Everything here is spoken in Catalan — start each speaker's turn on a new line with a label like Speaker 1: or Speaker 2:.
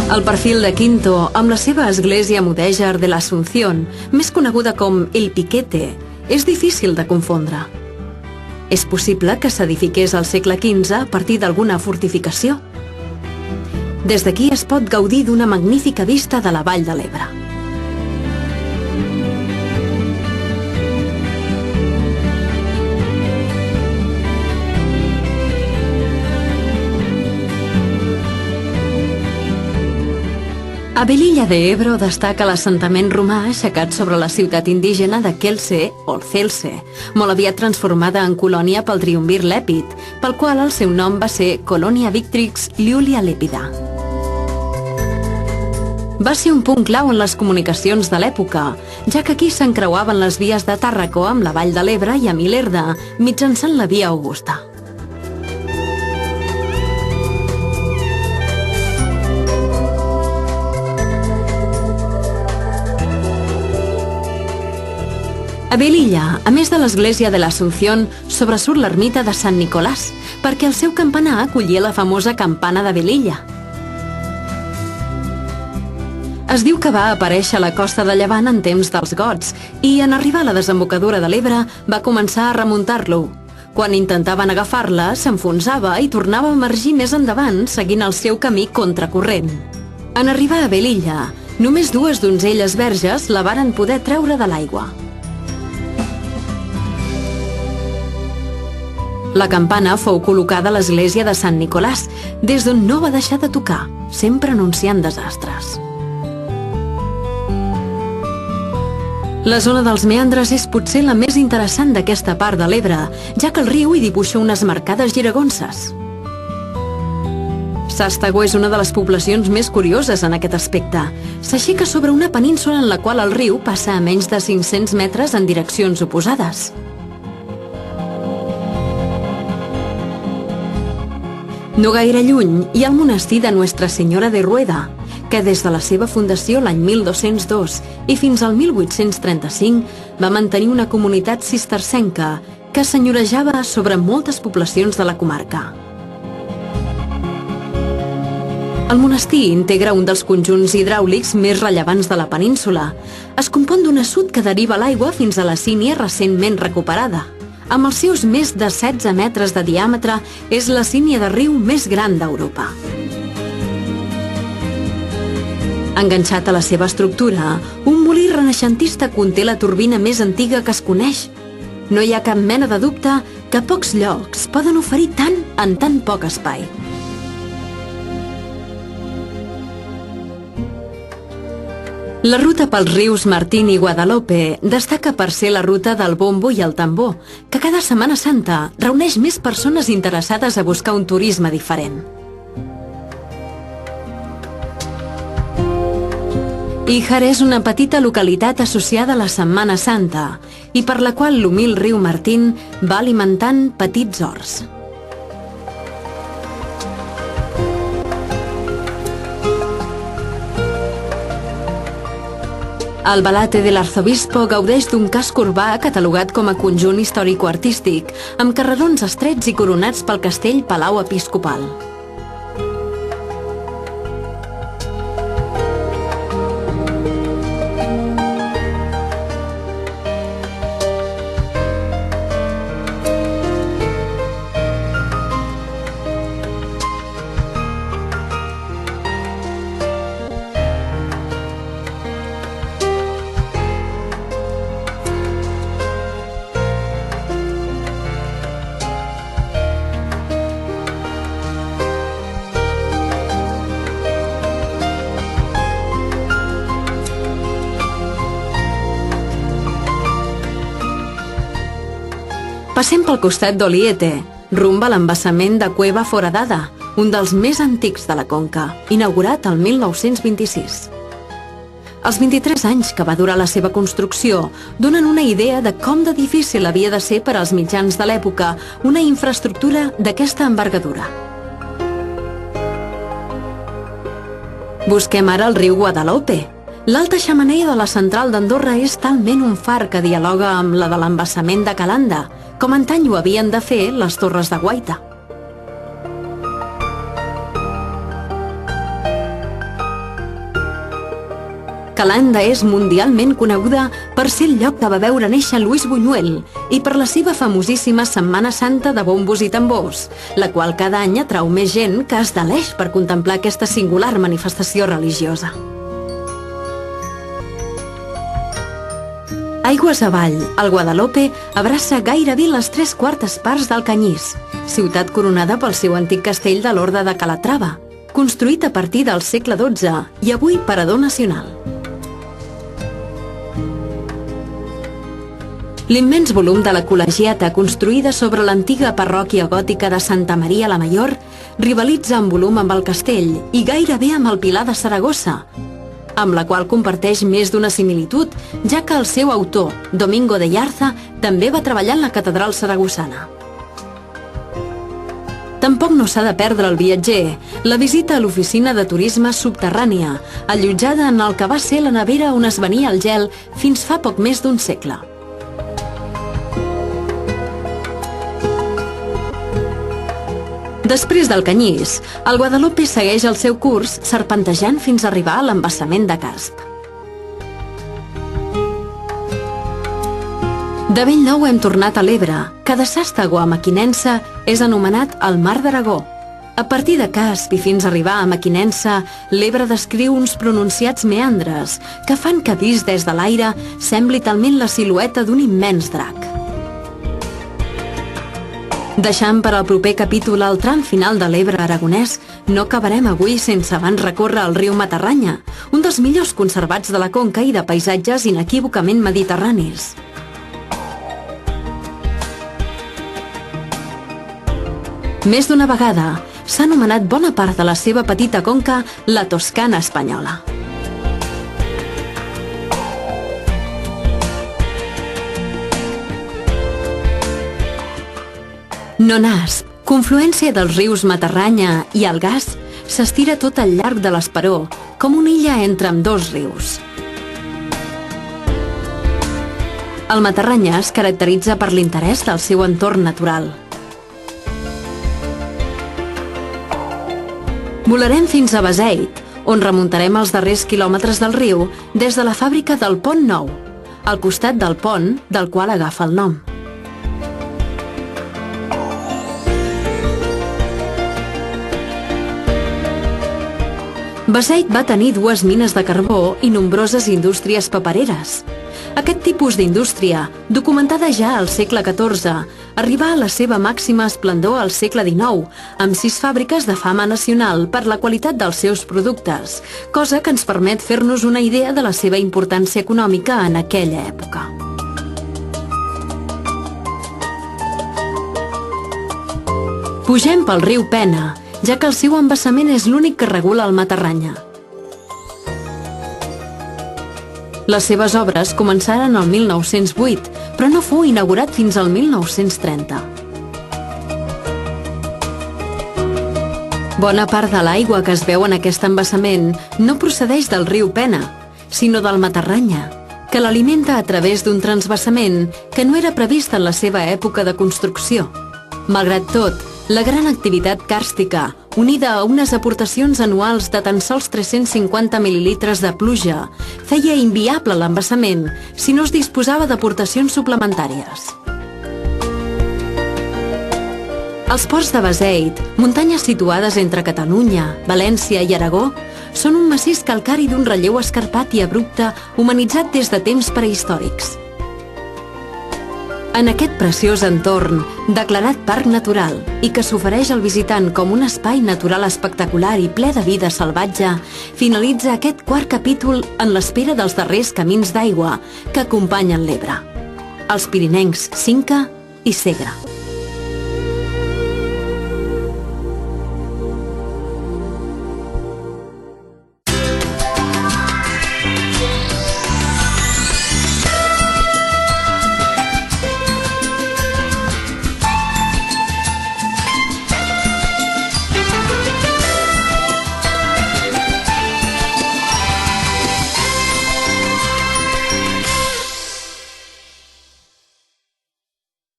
Speaker 1: El perfil de Quinto, amb la seva església mudèjar de l'Asunción, més coneguda com El Piquete, és difícil de confondre. És possible que s'edifiqués al segle XV a partir d'alguna fortificació. Des d'aquí es pot gaudir d'una magnífica vista de la Vall de l'Ebre. A Velilla de Ebro destaca l'assentament romà aixecat sobre la ciutat indígena de Kielce o Celse, molt aviat transformada en colònia pel triumvir lèpid, pel qual el seu nom va ser Colonia Victrix Iulia Lepida. Va ser un punt clau en les comunicacions de l'època, ja que aquí s'encreuaven les vies de Tàrraco amb la Vall de l'Ebre i amb Ilerda, mitjançant la Via Augusta. A Velilla, a més de l'església de l'Asunción, sobresurt l'ermita de Sant Nicolàs, perquè el seu campanar acollia la famosa campana de Velilla. Es diu que va aparèixer a la costa de Llevant en temps dels gots i, en arribar a la desembocadura de l'Ebre, va començar a remuntar-lo. Quan intentaven agafar-la, s'enfonsava i tornava a emergir més endavant, seguint el seu camí contracorrent. En arribar a Velilla, només 2 donzelles verges la varen poder treure de l'aigua. La campana fou col·locada a l'església de Sant Nicolàs, des d'on no va deixar de tocar, sempre anunciant desastres. La zona dels meandres és potser la més interessant d'aquesta part de l'Ebre, ja que el riu hi dibuixa unes marcades giragonses. Sàstago és una de les poblacions més curioses en aquest aspecte. S'aixeca sobre una península en la qual el riu passa a menys de 500 metres en direccions oposades. No gaire lluny hi ha el monestir de Nuestra Senyora de Rueda, que des de la seva fundació l'any 1202 i fins al 1835 va mantenir una comunitat cistercenca que senyorejava sobre moltes poblacions de la comarca. El monestir integra un dels conjunts hidràulics més rellevants de la península. Es compon d'un assut que deriva l'aigua fins a la sínia recentment recuperada. Amb els seus més de 16 metres de diàmetre, és la sínia de riu més gran d'Europa. Enganxat a la seva estructura, un molí renaixentista conté la turbina més antiga que es coneix. No hi ha cap mena de dubte que pocs llocs poden oferir tant en tan poc espai. La ruta pels rius Martín i Guadalope destaca per ser la ruta del bombo i el tambor, que cada Setmana Santa reuneix més persones interessades a buscar un turisme diferent. Híjar és una petita localitat associada a la Setmana Santa i per la qual l'humil riu Martín va alimentant petits horts. El Balate de l'Arzobispo gaudeix d'un casc urbà catalogat com a conjunt històrico-artístic, amb carrerons estrets i coronats pel castell Palau Episcopal. Passem pel costat d'Oliete, rumb a l'embassament de Cueva Foradada, un dels més antics de la Conca, inaugurat el 1926. Els 23 anys que va durar la seva construcció donen una idea de com de difícil havia de ser per als mitjans de l'època una infraestructura d'aquesta envergadura. Busquem ara el riu Guadalope. L'alta xemeneia de la central d'Andorra és talment un far que dialoga amb la de l'embassament de Calanda, com antany ho havien de fer les torres de Guaita. Calanda és mundialment coneguda per ser el lloc que va veure néixer Luis Buñuel i per la seva famosíssima Setmana Santa de bombos i tambors, la qual cada any atrau més gent que es deleix per contemplar aquesta singular manifestació religiosa. Aigües avall, el Guadalope abraça gairebé les 3/4 parts del Canyís, ciutat coronada pel seu antic castell de l'Orde de Calatrava, construït a partir del segle XII i avui parador nacional. L'immens volum de la col·legiata construïda sobre l'antiga parròquia gòtica de Santa Maria la Mayor rivalitza en volum amb el castell i gairebé amb el Pilar de Saragossa, amb la qual comparteix més d'una similitud, ja que el seu autor, Domingo de Yarza, també va treballar en la catedral saragossana. Tampoc no s'ha de perdre el viatger la visita a l'oficina de turisme subterrània, allotjada en el que va ser la nevera on es venia el gel fins fa poc més d'un segle. Després del Canyís, el Guadalope segueix el seu curs serpentejant fins a arribar a l'embassament de Casp. De bell nou hem tornat a l'Ebre, que de Sàstego a Mequinensa és anomenat el Mar d'Aragó. A partir de Casp i fins a arribar a Mequinensa, l'Ebre descriu uns pronunciats meandres que fan que vist des de l'aire sembli talment la silueta d'un immens drac. Deixant per al proper capítol el tram final de l'Ebre aragonès, no acabarem avui sense abans recórrer el riu Matarranya, un dels millors conservats de la conca i de paisatges inequívocament mediterranis. Més d'una vegada s'ha anomenat bona part de la seva petita conca la Toscana espanyola. Nonasp, confluència dels rius Matarranya i Algars, s'estira tot al llarg de l'Esperó, com una illa entre ambdós rius. El Matarranya es caracteritza per l'interès del seu entorn natural. Volarem fins a Beseit, on remuntarem els darrers quilòmetres del riu des de la fàbrica del Pont Nou, al costat del pont del qual agafa el nom. Beseit va tenir dues mines de carbó i nombroses indústries papereres. Aquest tipus d'indústria, documentada ja al segle XIV, arribà a la seva màxima esplendor al segle XIX, amb 6 fàbriques de fama nacional per la qualitat dels seus productes, cosa que ens permet fer-nos una idea de la seva importància econòmica en aquella època. Pugem pel riu Pena, ja que el seu embassament és l'únic que regula el Matarranya. Les seves obres començaren el 1908, però no fou inaugurat fins al 1930. Bona part de l'aigua que es veu en aquest embassament no procedeix del riu Pena, sinó del Matarranya, que l'alimenta a través d'un transvasament que no era previst en la seva època de construcció. Malgrat tot, la gran activitat càrstica, unida a unes aportacions anuals de tan sols 350 mil·lilitres de pluja, feia inviable l'embassament si no es disposava d'aportacions suplementàries. Els ports de Beseit, muntanyes situades entre Catalunya, València i Aragó, són un massís calcari d'un relleu escarpat i abrupte humanitzat des de temps prehistòrics. En aquest preciós entorn, declarat parc natural i que s'ofereix al visitant com un espai natural espectacular i ple de vida salvatge, finalitza aquest quart capítol en l'espera dels darrers camins d'aigua que acompanyen l'Ebre, els pirinencs Cinca i Segre.